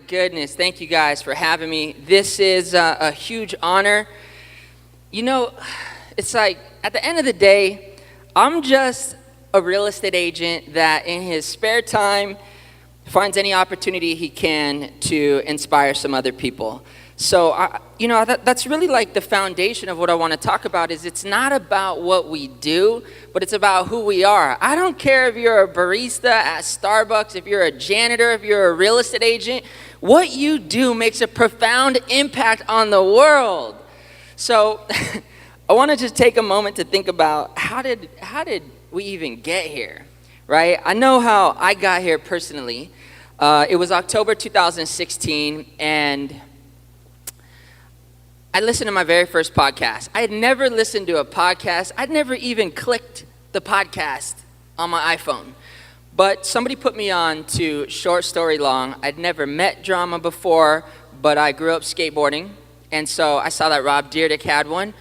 goodness. Thank you guys for having me. This is a huge honor. You know, it's like at the end of the day, I'm just a real estate agent that in his spare time finds any opportunity he can to inspire some other people. So, that's really like the foundation of what I want to talk about is it's not about what we do, but it's about who we are. I don't care if you're a barista at Starbucks, if you're a janitor, if you're a real estate agent. What you do makes a profound impact on the world. So I want to just take a moment to think about how did we even get here, right? I know how I got here personally. It was October 2016, and I listened to my very first podcast. I had never listened to a podcast. I'd never even clicked the podcast on my iPhone. But somebody put me on to Short Story Long. I'd never met drama before, but I grew up skateboarding. And so I saw that Rob Dyrdek had one.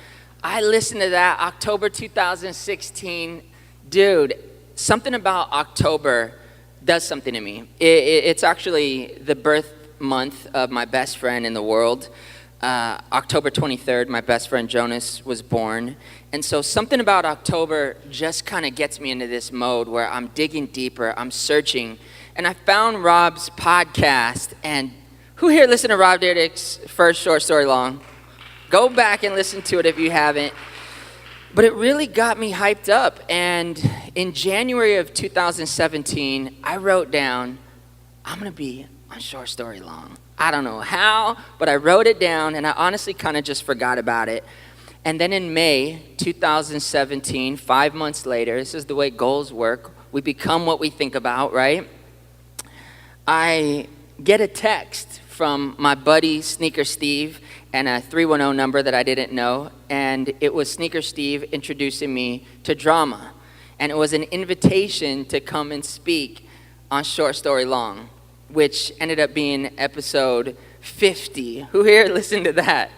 I listened to that October 2016. Dude, something about October does something to me. It's actually the birth month of my best friend in the world. October 23rd, my best friend Jonas was born. And so something about October just kind of gets me into this mode where I'm digging deeper, I'm searching. And I found Rob's podcast. And who here listened to Rob Dyrdek's first Short Story Long? Go back and listen to it if you haven't. But it really got me hyped up. And in January of 2017, I wrote down, I'm going to be on Short Story Long. I don't know how, but I wrote it down, and I honestly kind of just forgot about it. And then in May 2017, 5 months later, this is the way goals work. We become what we think about, right? I get a text from my buddy Sneaker Steve and a 310 number that I didn't know, and it was Sneaker Steve introducing me to drama. And it was an invitation to come and speak on Short Story Long, which ended up being episode 50. Who here listened to that?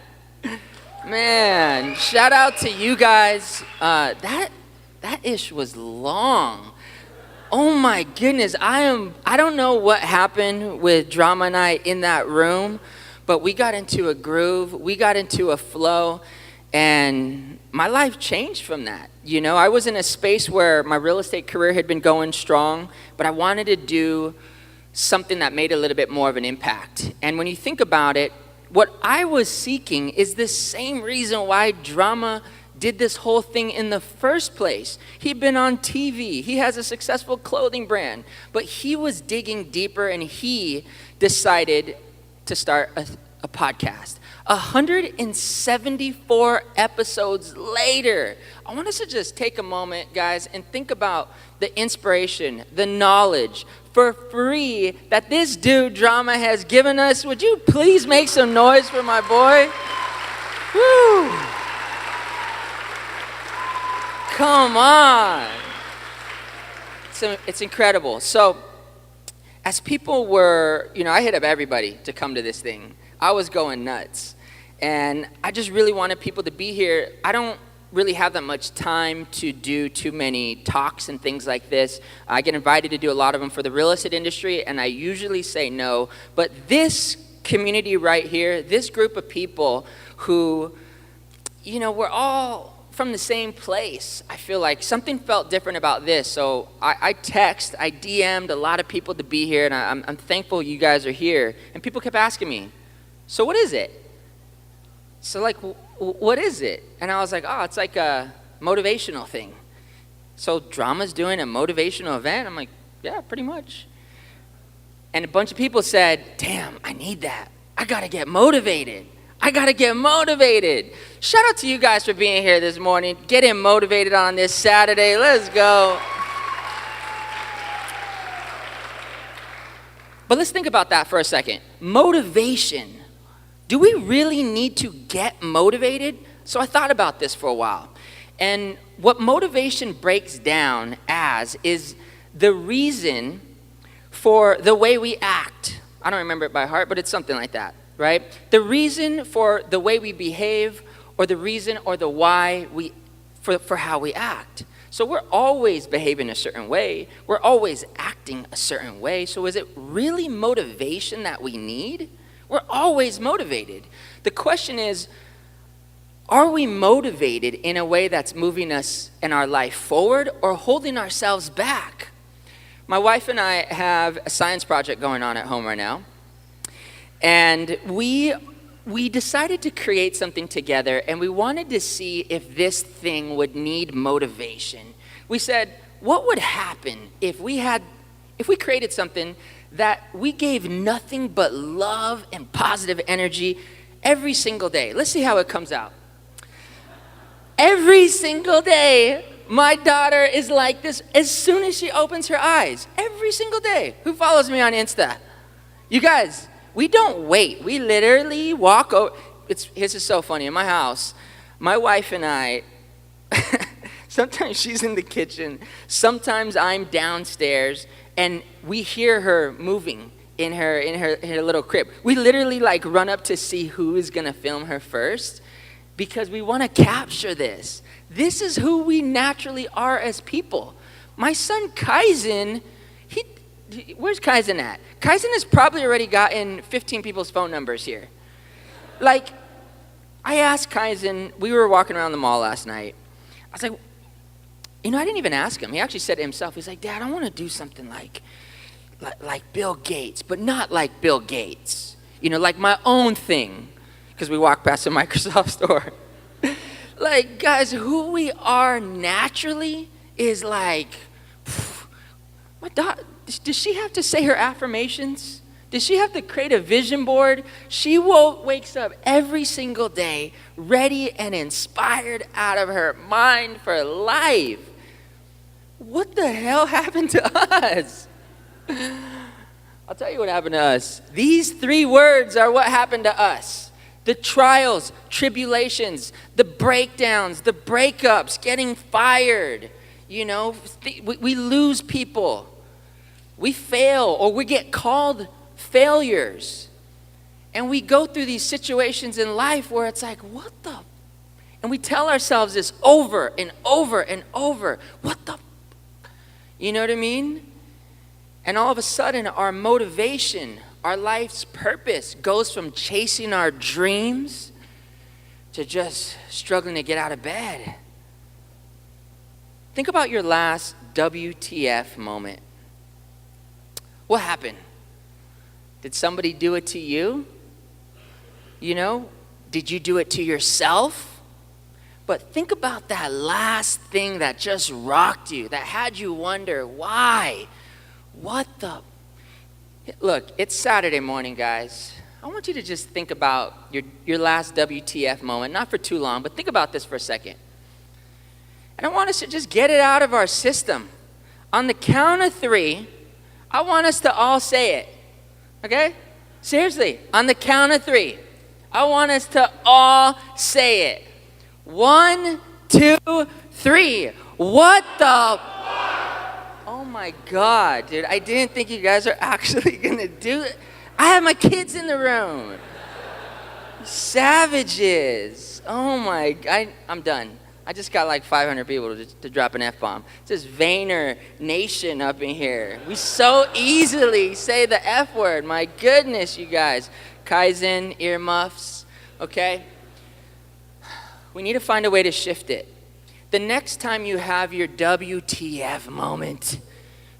Man, shout out to you guys. That ish was long. Oh my goodness, I don't know what happened with Drama Night in that room, but we got into a groove, we got into a flow, and my life changed from that. You know, I was in a space where my real estate career had been going strong, but I wanted to do something that made a little bit more of an impact. And when you think about it, what I was seeking is the same reason why Drama did this whole thing in the first place. He'd been on TV. He has a successful clothing brand. But he was digging deeper, and he decided to start a podcast. 174 episodes later. I want us to just take a moment, guys, and think about the inspiration, the knowledge, for free that this dude Drama has given us. Would you please make some noise for my boy? Woo! Come on. It's incredible. So as people were, I hit up everybody to come to this thing. I was going nuts. And I just really wanted people to be here. I don't really have that much time to do too many talks and things like this. I get invited to do a lot of them for the real estate industry, and I usually say no. But this community right here, this group of people who, we're all from the same place. I feel like something felt different about this. So I DM'd a lot of people to be here, and I'm thankful you guys are here. And people kept asking me, so what is it? So what is it? And I was like, it's like a motivational thing. So Drama's doing a motivational event? I'm like, yeah, pretty much. And a bunch of people said, damn, I need that. I gotta get motivated. Shout out to you guys for being here this morning, getting motivated on this Saturday. Let's go. But let's think about that for a second. Motivation. Do we really need to get motivated? So I thought about this for a while. And what motivation breaks down as is the reason for the way we act. I don't remember it by heart, but it's something like that, right? The reason for the way we behave, or the reason or the why for how we act. So we're always behaving a certain way. We're always acting a certain way. So is it really motivation that we need? We're always motivated. The question is, are we motivated in a way that's moving us in our life forward or holding ourselves back? My wife and I have a science project going on at home right now. And we decided to create something together, and we wanted to see if this thing would need motivation. We said, what would happen if we created something that we gave nothing but love and positive energy every single day? Let's see how it comes out. Every single day, my daughter is like this as soon as she opens her eyes. Every single day. Who follows me on Insta? You guys, we don't wait. We literally walk over. This is so funny. In my house, my wife and I, sometimes she's in the kitchen, sometimes I'm downstairs, and we hear her moving in her little crib. We literally like run up to see who is going to film her first, because we want to capture this. This is who we naturally are as people. My son Kaizen, where's Kaizen at? Kaizen has probably already gotten 15 people's phone numbers here. Like, I asked Kaizen, we were walking around the mall last night. I was like, I didn't even ask him. He actually said to himself, he's like, Dad, I want to do something like Bill Gates, but not like Bill Gates. Like my own thing. Because we walked past a Microsoft store. Like, guys, who we are naturally is like, my daughter, does she have to say her affirmations? Does she have to create a vision board? She wakes up every single day ready and inspired out of her mind for life. What the hell happened to us? I'll tell you what happened to us. These 3 words are what happened to us. The trials, tribulations, the breakdowns, the breakups, getting fired, we lose people. We fail, or we get called failures. And we go through these situations in life where it's like, what the? And we tell ourselves this over and over and over. What the? You know what I mean? And all of a sudden, our motivation, our life's purpose goes from chasing our dreams to just struggling to get out of bed. Think about your last WTF moment. What happened? Did somebody do it to you? Did you do it to yourself? But think about that last thing that just rocked you, that had you wonder, why? What the? Look, it's Saturday morning, guys. I want you to just think about your last WTF moment, not for too long, but think about this for a second. And I want us to just get it out of our system. On the count of 3, I want us to all say it, okay? Seriously, on the count of 3, I want us to all say it. 1, 2, 3. What the? Oh my God, dude, I didn't think you guys are actually gonna do it. I have my kids in the room. Savages. Oh my God, I'm done. I just got like 500 people to drop an F-bomb. It's this Vayner nation up in here. We so easily say the F word. My goodness, you guys. Kaizen, earmuffs, okay? We need to find a way to shift it. The next time you have your WTF moment,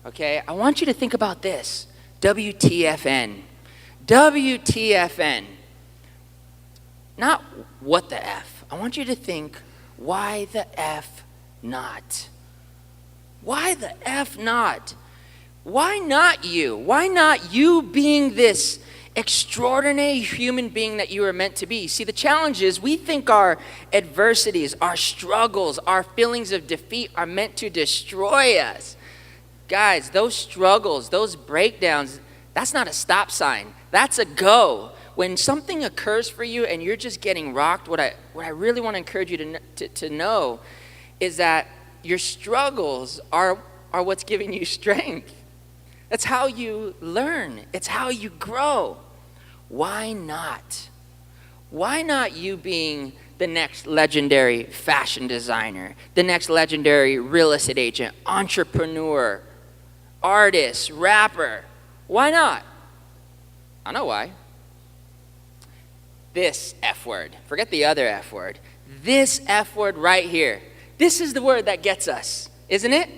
okay, I want you to think about this. WTFN. WTFN. Not what the F. I want you to think, why the F not? Why the F not? Why not you? Why not you being this extraordinary human being that you are meant to be? See, the challenge is we think our adversities, our struggles, our feelings of defeat are meant to destroy us. Guys, those struggles, those breakdowns, that's not a stop sign. That's a go. When something occurs for you and you're just getting rocked, what I really want to encourage you to know is that your struggles are what's giving you strength. That's how you learn. It's how you grow. Why not? Why not you being the next legendary fashion designer, the next legendary real estate agent, entrepreneur, artist, rapper. Why not? I know why. This F word. Forget the other F word. This F word right here. This is the word that gets us, isn't it?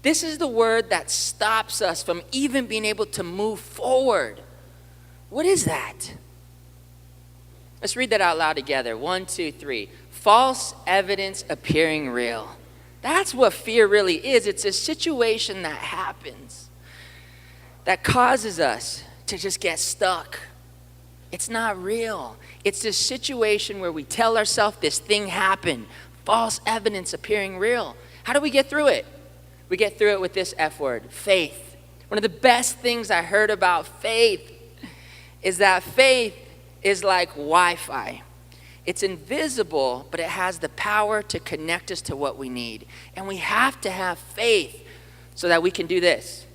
This is the word that stops us from even being able to move forward. What is that? Let's read that out loud together. 1, 2, 3. False evidence appearing real. That's what fear really is. It's a situation that happens that causes us to just get stuck. It's not real. It's this situation where we tell ourselves this thing happened. False evidence appearing real. How do we get through it? We get through it with this F word, faith. One of the best things I heard about faith is that faith is like Wi-Fi. It's invisible, but it has the power to connect us to what we need. And we have to have faith so that we can do this.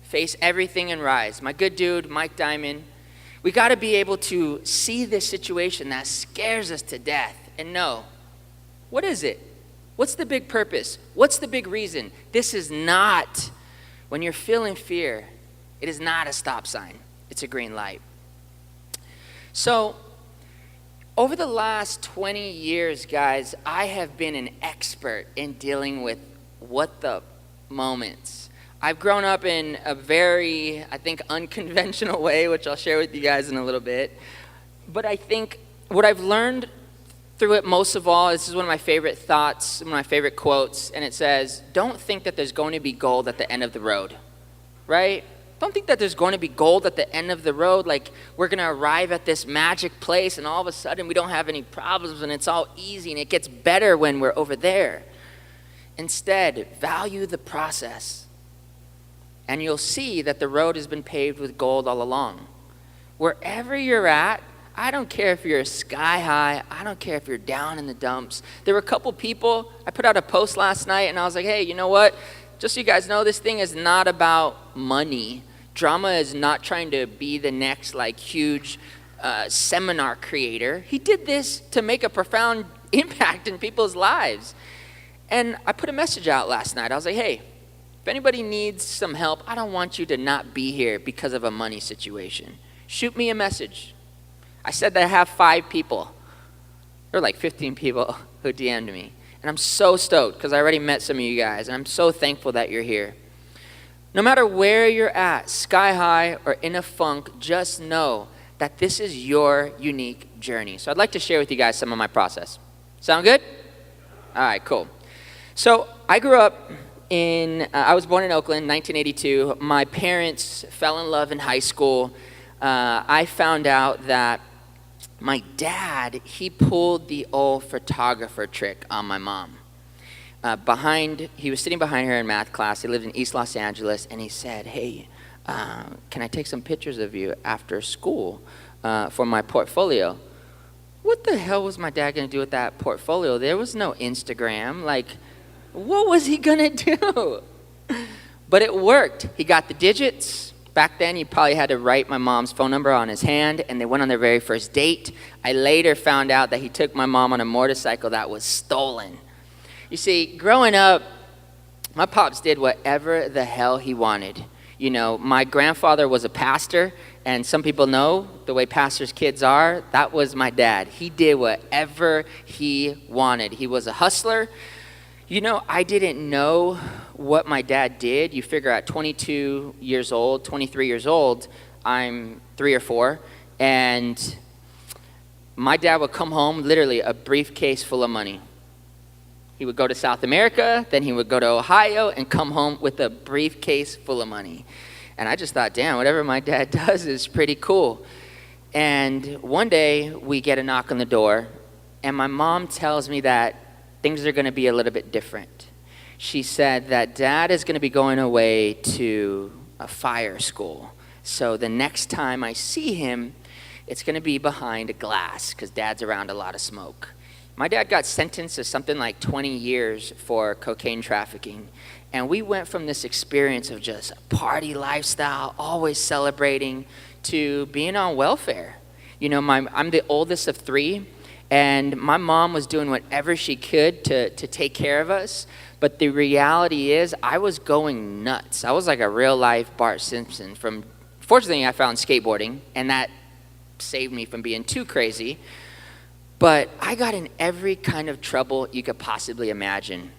Face everything and rise. My good dude, Mike Diamond, we got to be able to see this situation that scares us to death and know, what is it? What's the big purpose? What's the big reason? This is not, when you're feeling fear, it is not a stop sign. It's a green light. So, over the last 20 years, guys, I have been an expert in dealing with what the moments. I've grown up in a very, I think, unconventional way, which I'll share with you guys in a little bit. But I think what I've learned through it most of all, this is one of my favorite thoughts, one of my favorite quotes, and it says, don't think that there's going to be gold at the end of the road, right? Don't think that there's going to be gold at the end of the road, like we're going to arrive at this magic place and all of a sudden we don't have any problems and it's all easy and it gets better when we're over there. Instead, value the process and you'll see that the road has been paved with gold all along. Wherever you're at, I don't care if you're sky high. I don't care if you're down in the dumps. There were a couple people, I put out a post last night and I was like, hey, you know what? Just so you guys know, this thing is not about money. Drama is not trying to be the next like huge seminar creator. He did this to make a profound impact in people's lives. And I put a message out last night. I was like, hey, if anybody needs some help, I don't want you to not be here because of a money situation. Shoot me a message. I said that I have 5 people. There were like 15 people who DM'd me. And I'm so stoked because I already met some of you guys. And I'm so thankful that you're here. No matter where you're at, sky high or in a funk, just know that this is your unique journey. So I'd like to share with you guys some of my process. Sound good? All right, cool. So I grew up I was born in Oakland, 1982. My parents fell in love in high school. I found out that my dad, he pulled the old photographer trick on my mom. He was sitting behind her in math class. He lived in East Los Angeles, and he said, hey, can I take some pictures of you after school for my portfolio? What the hell was my dad going to do with that portfolio? There was no Instagram. Like, what was he going to do? But it worked. He got the digits. Back then, he probably had to write my mom's phone number on his hand, and they went on their very first date. I later found out that he took my mom on a motorcycle that was stolen. You see, growing up, my pops did whatever the hell he wanted. You know, my grandfather was a pastor, and some people know the way pastors' kids are. That was my dad. He did whatever he wanted. He was a hustler. You know, I didn't know what my dad did. You figure at 22 years old, 23 years old, I'm 3 or 4, and my dad would come home, literally a briefcase full of money. He would go to South America, then he would go to Ohio and come home with a briefcase full of money. And I just thought, damn, whatever my dad does is pretty cool. And one day we get a knock on the door, and my mom tells me that things are going to be a little bit different. She said that dad is going to be going away to a fire school. So the next time I see him, it's going to be behind a glass because dad's around a lot of smoke. My dad got sentenced to something like 20 years for cocaine trafficking. And we went from this experience of just a party lifestyle, always celebrating, to being on welfare. You know, I'm the oldest of 3. And my mom was doing whatever she could to take care of us. But the reality is I was going nuts. I was like a real life Bart Simpson. Fortunately, I found skateboarding, and that saved me from being too crazy. But I got in every kind of trouble you could possibly imagine.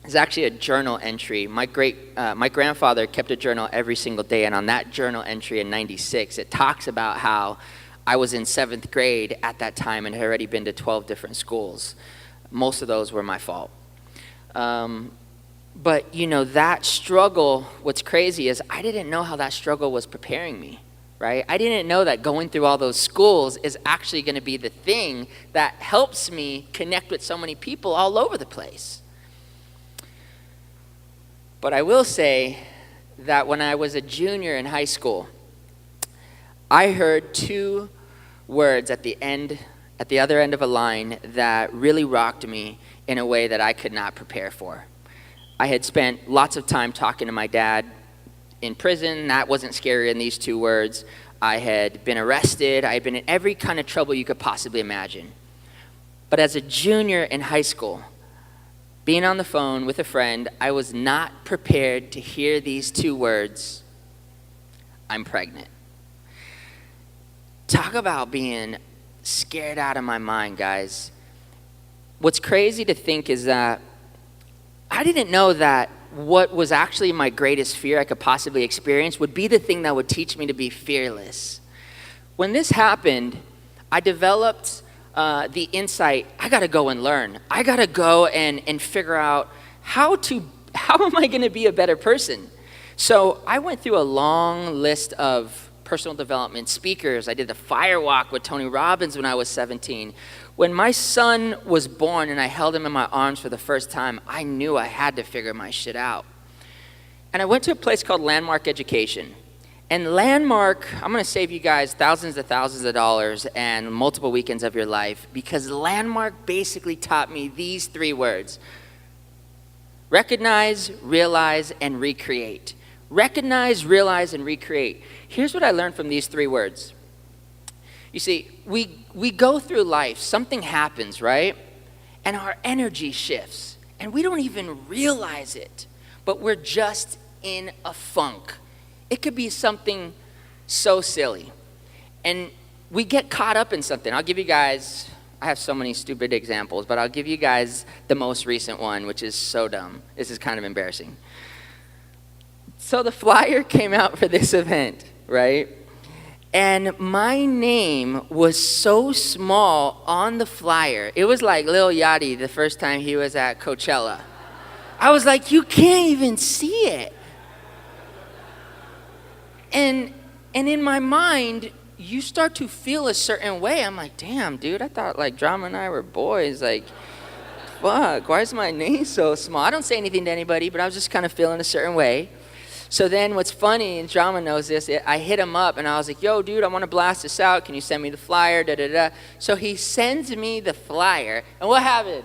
It's actually a journal entry. My grandfather kept a journal every single day, and on that journal entry in '96, it talks about how I was in 7th grade at that time and had already been to 12 different schools. Most of those were my fault. But that struggle, what's crazy is I didn't know how that struggle was preparing me, right? I didn't know that going through all those schools is actually going to be the thing that helps me connect with so many people all over the place. But I will say that when I was a junior in high school, I heard 2 words at the other end of a line that really rocked me in a way that I could not prepare for. I had spent lots of time talking to my dad in prison. That wasn't scarier than these 2 words. I had been arrested. I had been in every kind of trouble you could possibly imagine. But as a junior in high school, being on the phone with a friend, I was not prepared to hear these 2 words, I'm pregnant. Talk about being scared out of my mind, guys. What's crazy to think is that I didn't know that what was actually my greatest fear I could possibly experience would be the thing that would teach me to be fearless. When this happened, I developed the insight, I gotta go and learn. I gotta go and figure out how am I gonna be a better person? So I went through a long list of personal development speakers. I did the fire walk with Tony Robbins when I was 17. When my son was born and I held him in my arms for the first time, I knew I had to figure my shit out. And I went to a place called Landmark Education. And Landmark, I'm going to save you guys thousands of dollars and multiple weekends of your life, because Landmark basically taught me these 3 words: recognize, realize, and recreate. Recognize, realize, and recreate. Here's what I learned from these 3 words. You see, we go through life, something happens, right? And our energy shifts, and we don't even realize it, but we're just in a funk. It could be something so silly, and we get caught up in something. I'll give you guys, I have so many stupid examples, but I'll give you guys the most recent one, which is so dumb. This is kind of embarrassing. So the flyer came out for this event, right? And my name was so small on the flyer. It was like Lil Yachty the first time he was at Coachella. I was like, you can't even see it. And in my mind, you start to feel a certain way. I'm like, damn, dude, I thought like Drama and I were boys. Like, fuck, why is my name so small? I don't say anything to anybody, but I was just kind of feeling a certain way. So then what's funny, and Drama knows this, I hit him up and I was like, yo, dude, I want to blast this out. Can you send me the flyer? So he sends me the flyer. And what happened?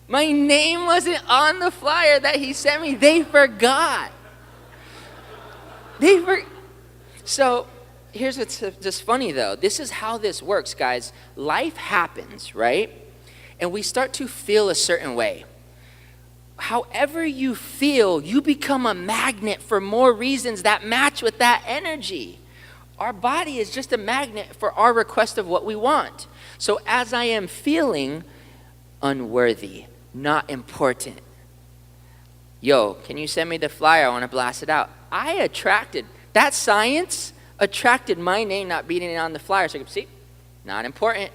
My name wasn't on the flyer that he sent me. They forgot. So here's what's just funny, though. This is how this works, guys. Life happens, right? And we start to feel a certain way. However you feel, you become a magnet for more reasons that match with that energy. Our body is just a magnet for our request of what we want. So as I am feeling unworthy, not important, yo, can you send me the flyer? I want to blast it out. That science attracted my name not being on the flyer. So you can see, not important.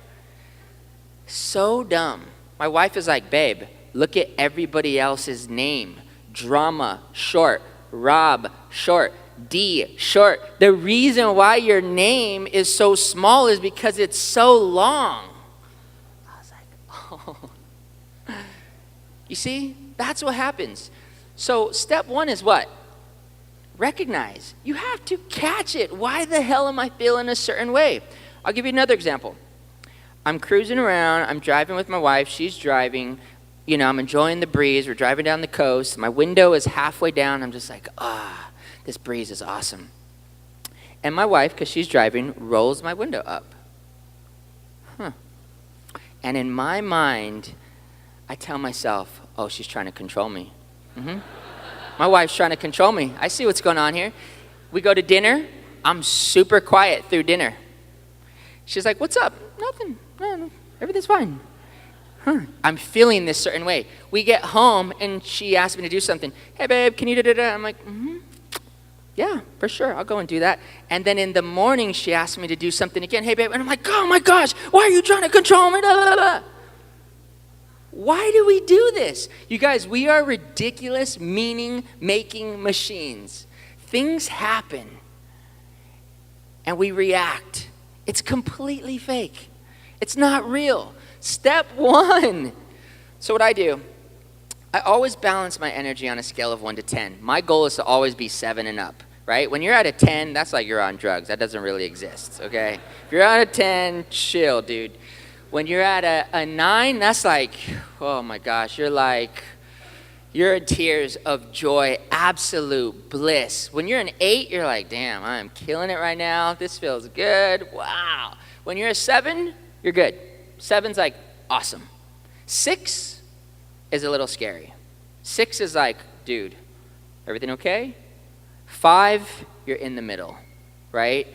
So dumb. My wife is like, babe, look at everybody else's name. Drama, short. Rob, short. D, short. The reason why your name is so small is because it's so long. I was like, oh. You see, that's what happens. So step 1 is what? Recognize. You have to catch it. Why the hell am I feeling a certain way? I'll give you another example. I'm cruising around. I'm driving with my wife. She's driving. You know, I'm enjoying the breeze. We're driving down the coast. My window is halfway down. I'm just like, this breeze is awesome. And my wife, because she's driving, rolls my window up. And in my mind, I tell myself, oh, she's trying to control me. My wife's trying to control me. I see what's going on here. We go to dinner. I'm super quiet through dinner. She's like, what's up? Nothing. No, everything's fine. I'm feeling this certain way. We get home, and she asked me to do something. Hey, babe, can you da-da-da? I'm like, yeah, for sure. I'll go and do that. And then in the morning, she asked me to do something again. Hey, babe. And I'm like, oh, my gosh, why are you trying to control me? Da, da, da. Why do we do this? You guys, we are ridiculous meaning-making machines. Things happen, and we react. It's completely fake. It's not real. Step one. So what I do, I always balance my energy on a scale of 1 to 10. My goal is to always be 7 and up, right? When you're at a 10, that's like you're on drugs. That doesn't really exist, okay? If you're at a 10, chill, dude. When you're at a 9, that's like, oh my gosh, you're in tears of joy, absolute bliss. When you're an 8, you're like, damn, I'm killing it right now. This feels good. Wow. When you're a 7, you're good. 7's like, awesome. 6 is a little scary. 6 is like, dude, everything okay? 5, you're in the middle, right?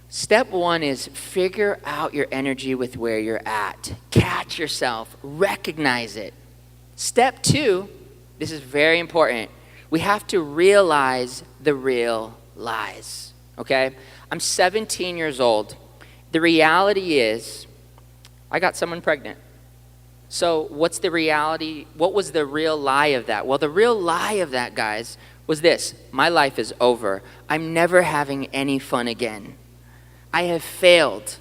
Step 1 is figure out your energy with where you're at. Catch yourself. Recognize it. Step 2, this is very important. We have to realize the real lies, okay? I'm 17 years old. The reality is I got someone pregnant. So what's the reality? What was the real lie of that? Well, the real lie of that, guys, was this. My life is over. I'm never having any fun again. I have failed.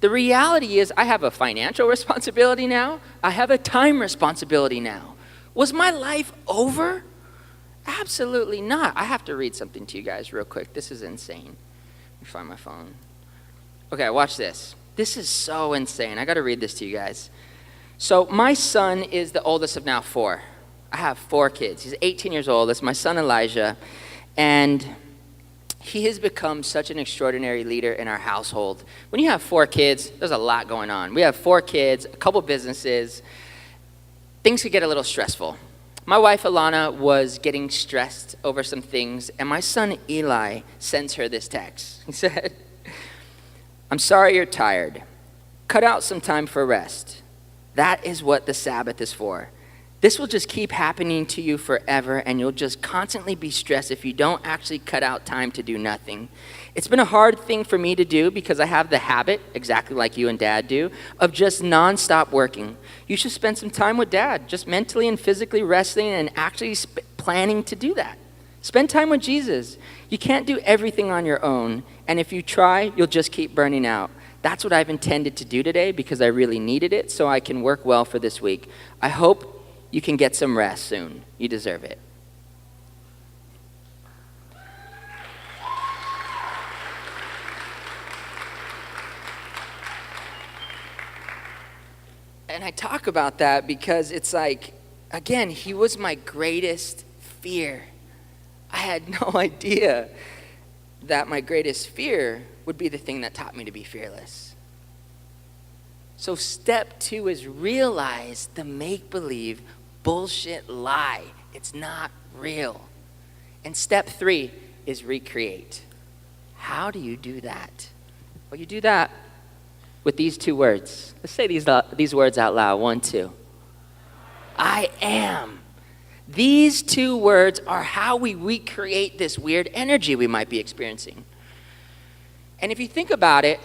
The reality is I have a financial responsibility now. I have a time responsibility now. Was my life over? Absolutely not. I have to read something to you guys real quick. This is insane. Let me find my phone. Okay, watch this. This is so insane. I got to read this to you guys. So my son is the oldest of now 4. I have 4 kids. He's 18 years old. That's my son Elijah. And he has become such an extraordinary leader in our household. When you have 4 kids, there's a lot going on. We have 4 kids, a couple businesses. Things could get a little stressful. My wife, Alana, was getting stressed over some things, and my son, Eli, sends her this text. He said, I'm sorry you're tired. Cut out some time for rest. That is what the Sabbath is for. This will just keep happening to you forever, and you'll just constantly be stressed if you don't actually cut out time to do nothing. It's been a hard thing for me to do because I have the habit, exactly like you and Dad do, of just nonstop working. You should spend some time with Dad, just mentally and physically resting and actually planning to do that. Spend time with Jesus. You can't do everything on your own, and if you try, you'll just keep burning out. That's what I've intended to do today because I really needed it so I can work well for this week. I hope you can get some rest soon. You deserve it. And I talk about that because it's like, again, he was my greatest fear. I had no idea that my greatest fear would be the thing that taught me to be fearless. So step 2 is realize the make-believe bullshit lie. It's not real. And step 3 is recreate. How do you do that? Well, you do that with these 2 words. Let's say these words out loud. 1, 2. I am. These 2 words are how we recreate this weird energy we might be experiencing. And if you think about it,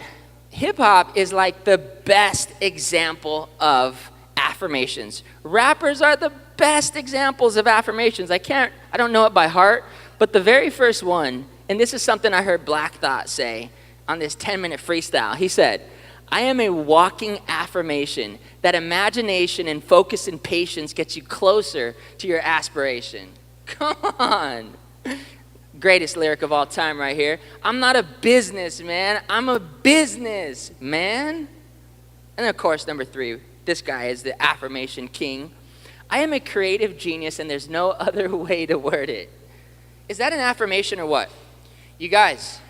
hip-hop is like the best example of affirmations. Rappers are the best examples of affirmations. I don't know it by heart, but the very first one, and this is something I heard Black Thought say on this 10-minute freestyle. He said, I am a walking affirmation that imagination and focus and patience gets you closer to your aspiration. Come on. Greatest lyric of all time right here. I'm not a businessman. I'm a businessman. And then, of course, number 3, this guy is the affirmation king. I am a creative genius, and there's no other way to word it. Is that an affirmation or what? You guys,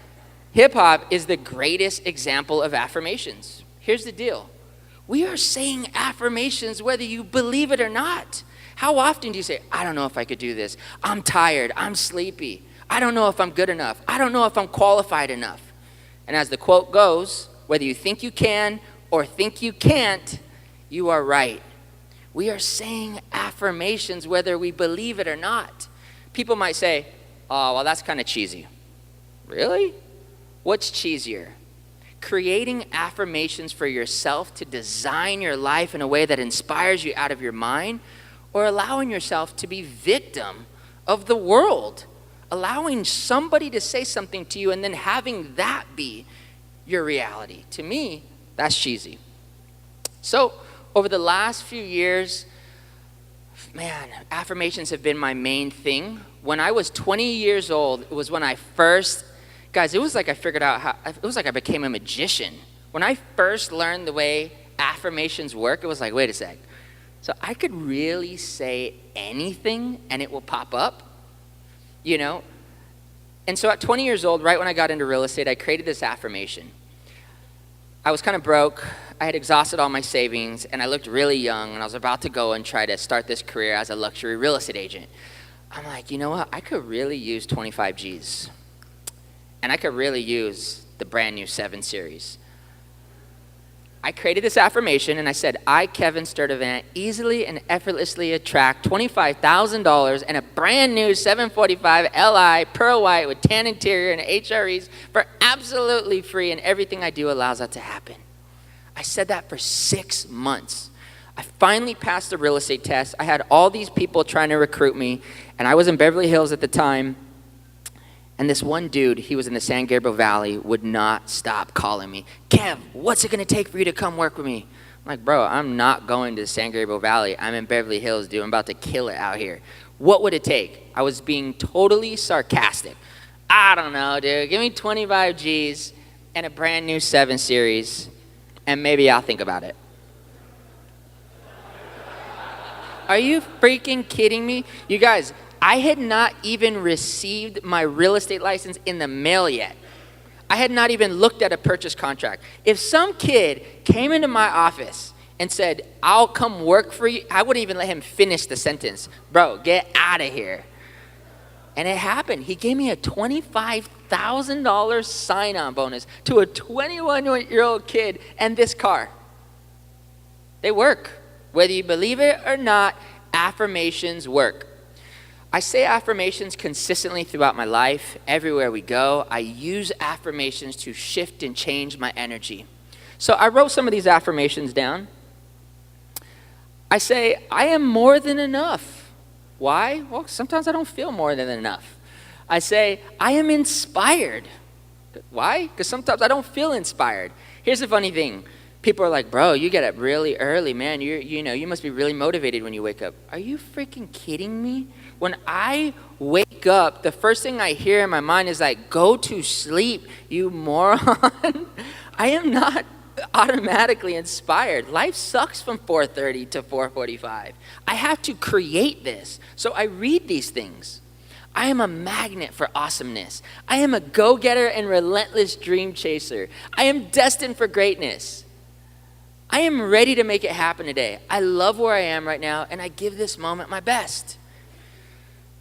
hip-hop is the greatest example of affirmations. Here's the deal. We are saying affirmations whether you believe it or not. How often do you say, I don't know if I could do this. I'm tired. I'm sleepy. I don't know if I'm good enough. I don't know if I'm qualified enough. And as the quote goes, whether you think you can or think you can't, you are right. We are saying affirmations whether we believe it or not. People might say, oh, well, that's kind of cheesy. Really? What's cheesier? Creating affirmations for yourself to design your life in a way that inspires you out of your mind, or allowing yourself to be victim of the world, allowing somebody to say something to you and then having that be your reality. To me, that's cheesy. So over the last few years, man, affirmations have been my main thing. When I was 20 years old, it was when I first, guys, it was like I figured out it was like I became a magician. When I first learned the way affirmations work, it was like, wait a sec. So I could really say anything and it will pop up, you know? And so at 20 years old, right when I got into real estate, I created this affirmation. I was kind of broke. I had exhausted all my savings, and I looked really young, and I was about to go and try to start this career as a luxury real estate agent. I'm like, you know what? I could really use 25 G's, and I could really use the brand new 7 Series. I created this affirmation, and I said, I, Kevin Sturdivant, easily and effortlessly attract $25,000 and a brand new 745 Li pearl white with tan interior and HREs for absolutely free, and everything I do allows that to happen. I said that for 6 months. I finally passed the real estate test. I had all these people trying to recruit me, and I was in Beverly Hills at the time. And this one dude, he was in the San Gabriel Valley, would not stop calling me. Kev, what's it going to take for you to come work with me? I'm like, bro, I'm not going to the San Gabriel Valley. I'm in Beverly Hills, dude. I'm about to kill it out here. What would it take? I was being totally sarcastic. I don't know, dude. Give me 25 G's and a brand new 7 Series, and maybe I'll think about it. Are you freaking kidding me? You guys, I had not even received my real estate license in the mail yet. I had not even looked at a purchase contract. If some kid came into my office and said, I'll come work for you, I wouldn't even let him finish the sentence. Bro, get out of here. And it happened. He gave me a $25,000 sign-on bonus to a 21-year-old kid and this car. They work. Whether you believe it or not, affirmations work. I say affirmations consistently throughout my life. Everywhere we go, I use affirmations to shift and change my energy. So I wrote some of these affirmations down. I say, I am more than enough. Why? Well, sometimes I don't feel more than enough. I say, I am inspired. Why? Because sometimes I don't feel inspired. Here's the funny thing. People are like, bro, you get up really early, man. You must be really motivated when you wake up. Are you freaking kidding me? When I wake up, the first thing I hear in my mind is like, go to sleep, you moron. I am not automatically inspired. Life sucks from 4:30 to 4:45. I have to create this. So I read these things. I am a magnet for awesomeness. I am a go-getter and relentless dream chaser. I am destined for greatness. I am ready to make it happen today. I love where I am right now, and I give this moment my best.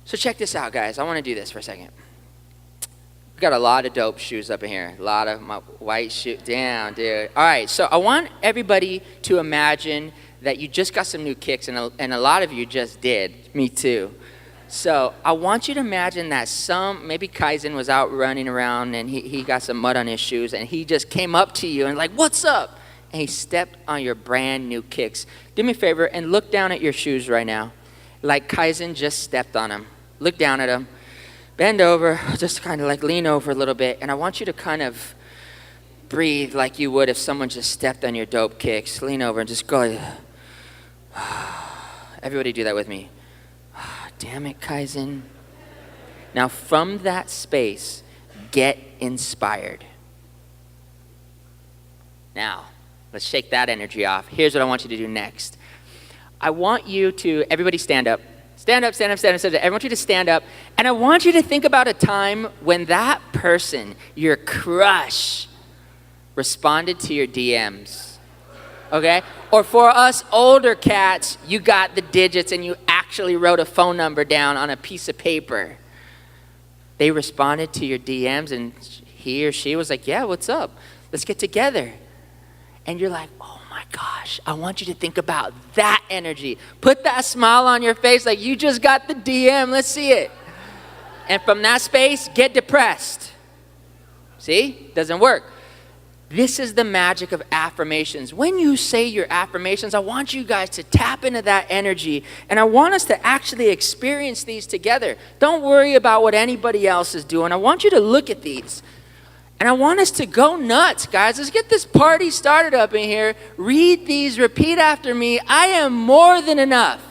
So check this out, guys. I want to do this for a second. We got a lot of dope shoes up in here. A lot of my white shoes. Damn, dude. All right, so I want everybody to imagine that you just got some new kicks, and a lot of you just did. Me too. So I want you to imagine that maybe Kaizen was out running around, and he got some mud on his shoes, and he just came up to you and like, what's up? And he stepped on your brand new kicks. Do me a favor and look down at your shoes right now. Like Kaizen just stepped on them. Look down at them. Bend over, just kind of like lean over a little bit. And I want you to kind of breathe like you would if someone just stepped on your dope kicks. Lean over and just go. Everybody do that with me. Damn it, Kaizen. Now from that space, get inspired. Now, let's shake that energy off. Here's what I want you to do next. I want you to, everybody stand up. Stand up, stand up, stand up, stand up. I want you to stand up, and I want you to think about a time when that person, your crush, responded to your DMs. okay? Or for us older cats, you got the digits and you actually wrote a phone number down on a piece of paper. They responded to your DMs and he or she was like, yeah, what's up? Let's get together. And you're like, oh my gosh, I want you to think about that energy. Put that smile on your face like you just got the DM, let's see it. And from that space, get depressed. See, doesn't work. This is the magic of affirmations. When you say your affirmations, I want you guys to tap into that energy, and I want us to actually experience these together. Don't worry about what anybody else is doing. I want you to look at these, and I want us to go nuts, guys. Let's get this party started up in here. Read these, repeat after me. I am more than enough.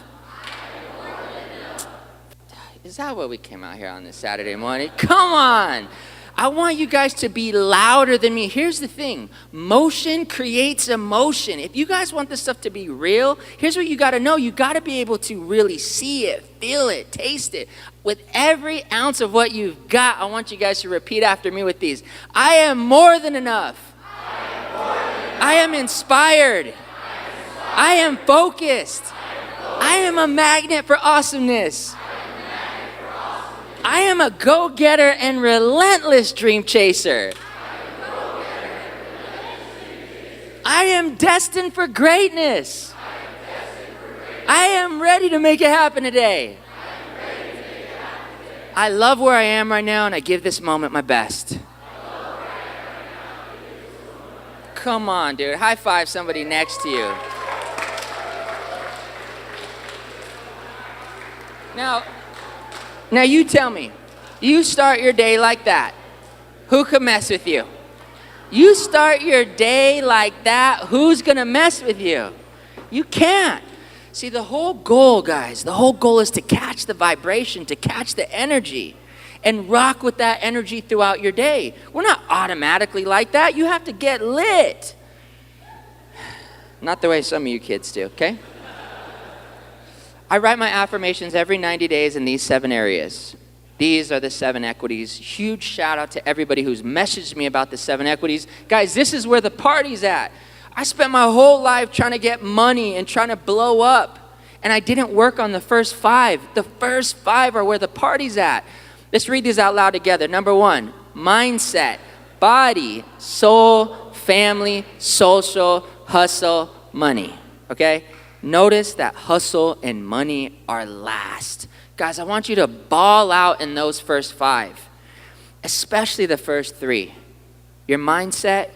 Is that what we came out here on this Saturday morning? Come on. I want you guys to be louder than me. Here's the thing. Motion creates emotion. If you guys want this stuff to be real, here's what you got to know. You got to be able to really see it, feel it, taste it. With every ounce of what you've got, I want you guys to repeat after me with these. I am more than enough. I am inspired. I am focused. I am a magnet for awesomeness. I am a go-getter and relentless dream chaser. I am destined for greatness. I am ready to make it happen today. I love where I am right now, and I give this moment my best. Come on, dude. High five somebody next to you. Now you tell me, you start your day like that. Who could mess with you? You start your day like that, who's gonna mess with you? You can't. See, the whole goal, guys, the whole goal is to catch the vibration, to catch the energy, and rock with that energy throughout your day. We're not automatically like that. You have to get lit. Not the way some of you kids do, okay? I write my affirmations every 90 days in these 7 areas. These are the 7 equities. Huge shout out to everybody who's messaged me about the 7 equities. Guys, this is where the party's at. I spent my whole life trying to get money and trying to blow up, and I didn't work on the first 5. The first 5 are where the party's at. Let's read these out loud together. Number 1, mindset, body, soul, family, social, hustle, money. Okay? Notice that hustle and money are last. Guys, I want you to ball out in those first 5, especially the first 3. Your mindset,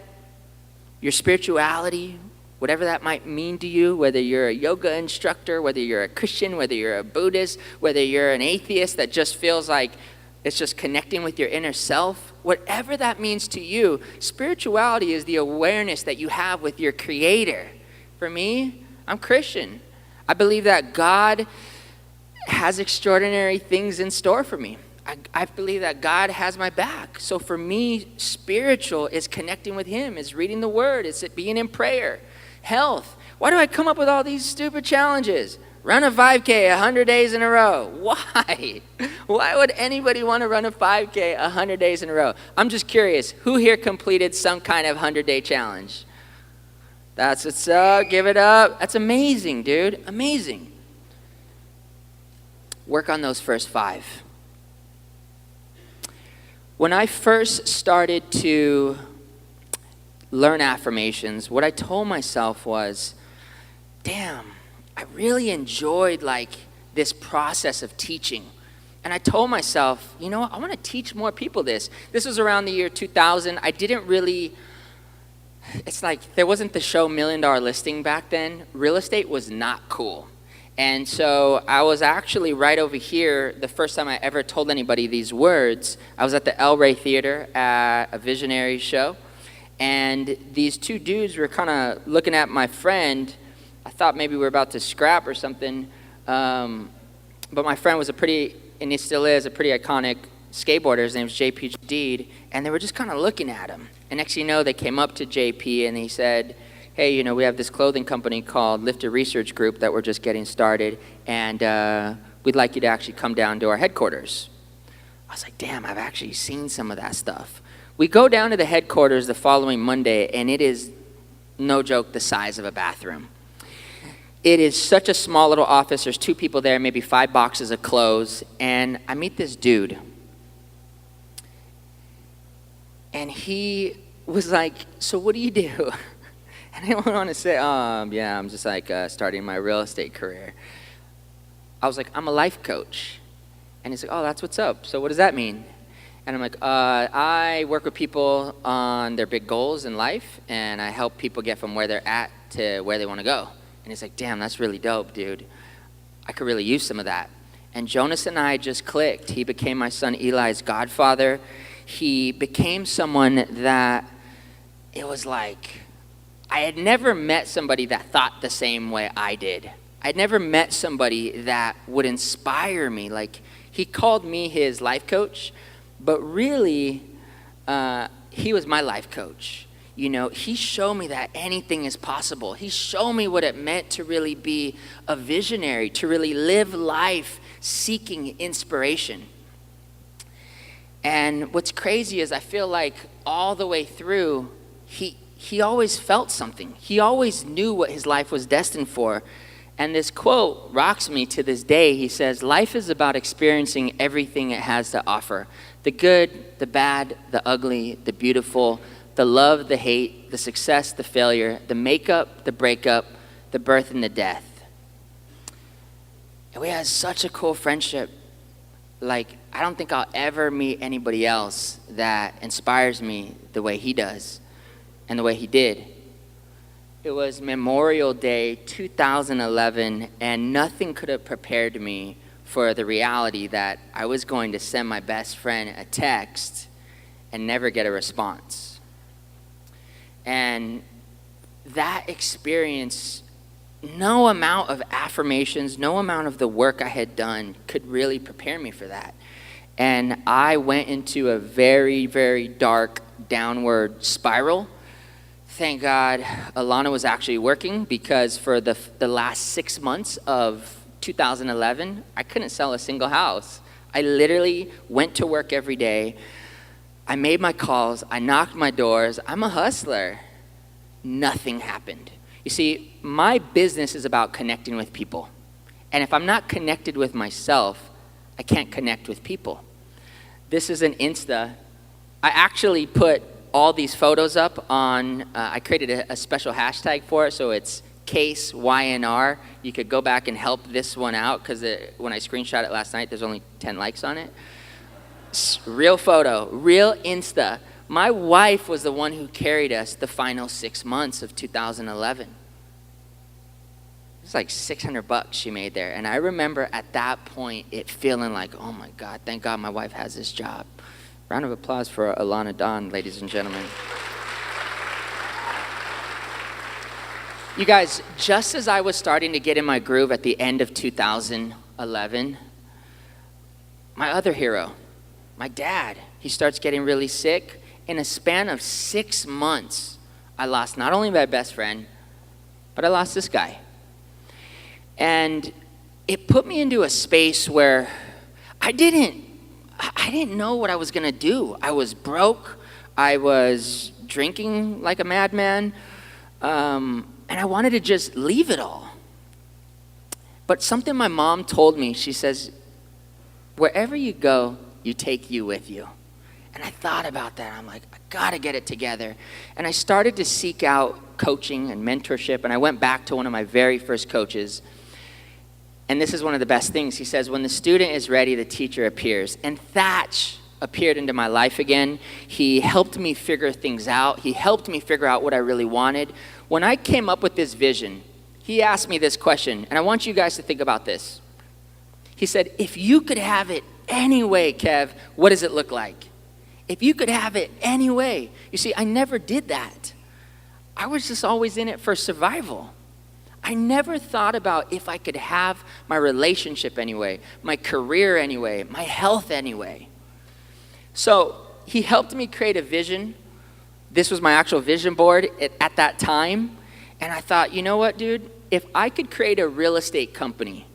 your spirituality, whatever that might mean to you, whether you're a yoga instructor, whether you're a Christian, whether you're a Buddhist, whether you're an atheist that just feels like it's just connecting with your inner self, whatever that means to you, spirituality is the awareness that you have with your Creator. For me, I'm Christian. I believe that God has extraordinary things in store for me. I believe that God has my back. So for me, spiritual is connecting with Him, is reading the Word, it's being in prayer. Health. Why do I come up with all these stupid challenges? Run a 5K 100 days in a row. Why? Why would anybody want to run a 5K 100 days in a row? I'm just curious. Who here completed some kind of 100-day challenge? That's what's up. Give it up. That's amazing, dude. Amazing. Work on those first 5. When I first started to learn affirmations, what I told myself was, damn, I really enjoyed this process of teaching. And I told myself, you know what, I want to teach more people this. This was around the year 2000. I didn't really... It's like there wasn't the show $1 Million Listing back then. Real estate was not cool. And so I was actually right over here the first time I ever told anybody these words. I was at the El Rey Theater at a visionary show. And these 2 dudes were kind of looking at my friend. I thought maybe we were about to scrap or something. But my friend was and he still is, a pretty iconic skateboarder. His name's JP Deed. And they were just kind of looking at him. And next thing you know, they came up to JP and he said, hey, you know, we have this clothing company called Lifter Research Group that we're just getting started, and we'd like you to actually come down to our headquarters. I was like, damn, I've actually seen some of that stuff. We go down to the headquarters the following Monday, and it is no joke, the size of a bathroom. It is such a small little office. There's 2 people there, maybe 5 boxes of clothes. And I meet this dude. And he was like, so what do you do? And I went on to say, yeah, I'm just like starting my real estate career. I was like, I'm a life coach. And he's like, oh, that's what's up. So what does that mean? And I'm like, I work with people on their big goals in life, and I help people get from where they're at to where they want to go. And he's like, damn, that's really dope, dude. I could really use some of that. And Jonas and I just clicked. He became my son Eli's godfather. He became someone that it was like, I had never met somebody that thought the same way I did. I'd never met somebody that would inspire me. Like, he called me his life coach, but really, he was my life coach. You know, he showed me that anything is possible. He showed me what it meant to really be a visionary, to really live life seeking inspiration. And what's crazy is I feel like all the way through, he always felt something. He always knew what his life was destined for. And this quote rocks me to this day. He says, life is about experiencing everything it has to offer. The good, the bad, the ugly, the beautiful, the love, the hate, the success, the failure, the makeup, the breakup, the birth, and the death. And we had such a cool friendship. Like, I don't think I'll ever meet anybody else that inspires me the way he does and the way he did. It was Memorial Day 2011, and nothing could have prepared me for the reality that I was going to send my best friend a text and never get a response. And that experience, no amount of affirmations, no amount of the work I had done could really prepare me for that. And I went into a very, very dark downward spiral. Thank God Alana was actually working, because for the last 6 months of 2011, I couldn't sell a single house. I literally went to work every day. I made my calls. I knocked my doors. I'm a hustler. Nothing happened. You see, my business is about connecting with people. And if I'm not connected with myself, I can't connect with people. This is an Insta. I actually put all these photos up on, I created a special hashtag for it, so it's case YNR. You could go back and help this one out, because when I screenshot it last night, there's only 10 likes on it. Real photo, real Insta. My wife was the one who carried us the final 6 months of 2011. It's like $600 she made there. And I remember at that point it feeling like, oh my God, thank God my wife has this job. Round of applause for Alana Dawn, ladies and gentlemen. You guys, just as I was starting to get in my groove at the end of 2011, my other hero, my dad, he starts getting really sick. In a span of 6 months, I lost not only my best friend, but I lost this guy. And it put me into a space where I didn't know what I was gonna do. I was broke. I was drinking like a madman. And I wanted to just leave it all. But something my mom told me, she says, wherever you go, you take you with you. And I thought about that. I'm like, I gotta get it together. And I started to seek out coaching and mentorship. And I went back to one of my very first coaches. And this is one of the best things. He says, when the student is ready, the teacher appears. And Thatch appeared into my life again. He helped me figure things out. He helped me figure out what I really wanted. When I came up with this vision, he asked me this question. And I want you guys to think about this. He said, if you could have it any way, Kev, what does it look like? If you could have it any way. You see, I never did that. I was just always in it for survival. I never thought about if I could have my relationship anyway, my career anyway, my health anyway. So he helped me create a vision. This was my actual vision board at that time. And I thought, you know what, dude? If I could create a real estate company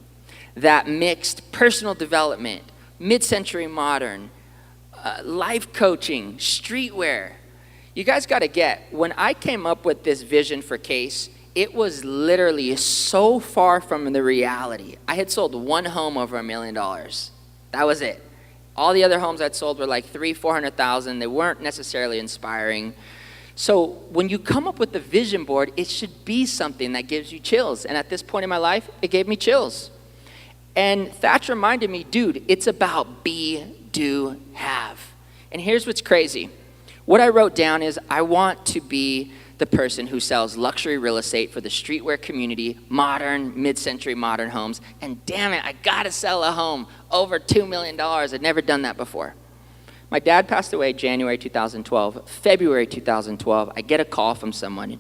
that mixed personal development, mid-century modern, life coaching, streetwear, You guys got to get, when I came up with this vision for Case, it was literally so far from the reality. I had sold one home over $1 million. That was it. All the other homes I'd sold were like $300,000-$400,000. They weren't necessarily inspiring. So when you come up with the vision board, it should be something that gives you chills. And at this point in my life, it gave me chills. And Thatch reminded me, dude, it's about be, do, have. And here's what's crazy. What I wrote down is I want to be the person who sells luxury real estate for the streetwear community, modern, mid-century modern homes. And damn it, I gotta sell a home over $2 million. I'd never done that before. My dad passed away January 2012. February 2012, I get a call from someone.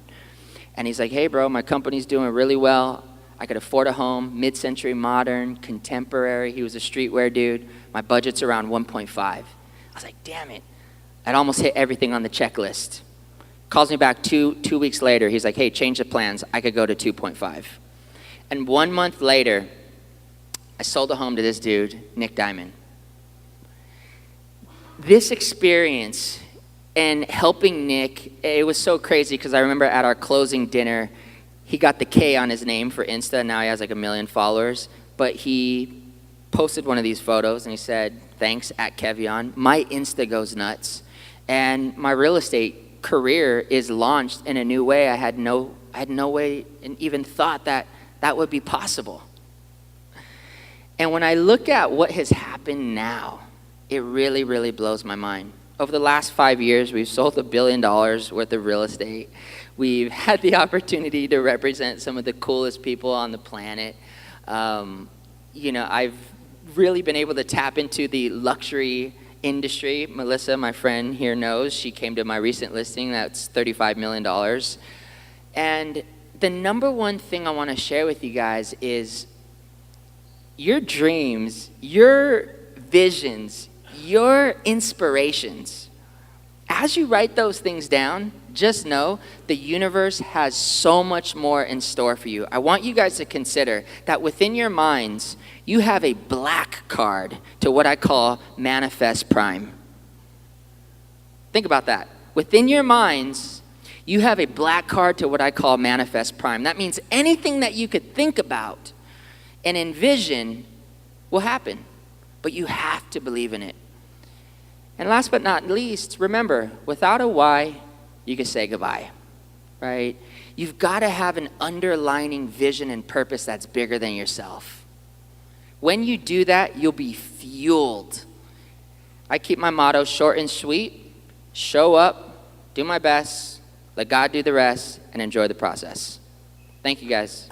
And he's like, hey bro, my company's doing really well. I could afford a home, mid-century modern, contemporary. He was a streetwear dude. My budget's around 1.5. I was like, damn it. I'd almost hit everything on the checklist. Calls me back two weeks later. He's like, hey, change the plans. I could go to 2.5. And 1 month later, I sold a home to this dude, Nick Diamond. This experience and helping Nick, it was so crazy because I remember at our closing dinner, he got the K on his name for Insta. Now he has like 1 million followers. But he posted one of these photos and he said, thanks at Kevion. My Insta goes nuts. And my real estate career is launched in a new way. I had no way and even thought that would be possible. And when I look at what has happened now, it really, really blows my mind. Over the last 5 years, we've sold $1 billion worth of real estate. We've had the opportunity to represent some of the coolest people on the planet. I've really been able to tap into the luxury industry. Melissa, my friend here, knows. She came to my recent listing. That's $35 million. And the number one thing I want to share with you guys is your dreams, your visions, your inspirations. As you write those things down, just know the universe has so much more in store for you. I want you guys to consider that within your minds, you have a black card to what I call Manifest Prime. Think about that. Within your minds, you have a black card to what I call Manifest Prime. That means anything that you could think about and envision will happen, but you have to believe in it. And last but not least, remember, without a why, you can say goodbye, right? You've got to have an underlining vision and purpose that's bigger than yourself. When you do that, you'll be fueled. I keep my motto short and sweet: show up, do my best, let God do the rest, and enjoy the process. Thank you, guys.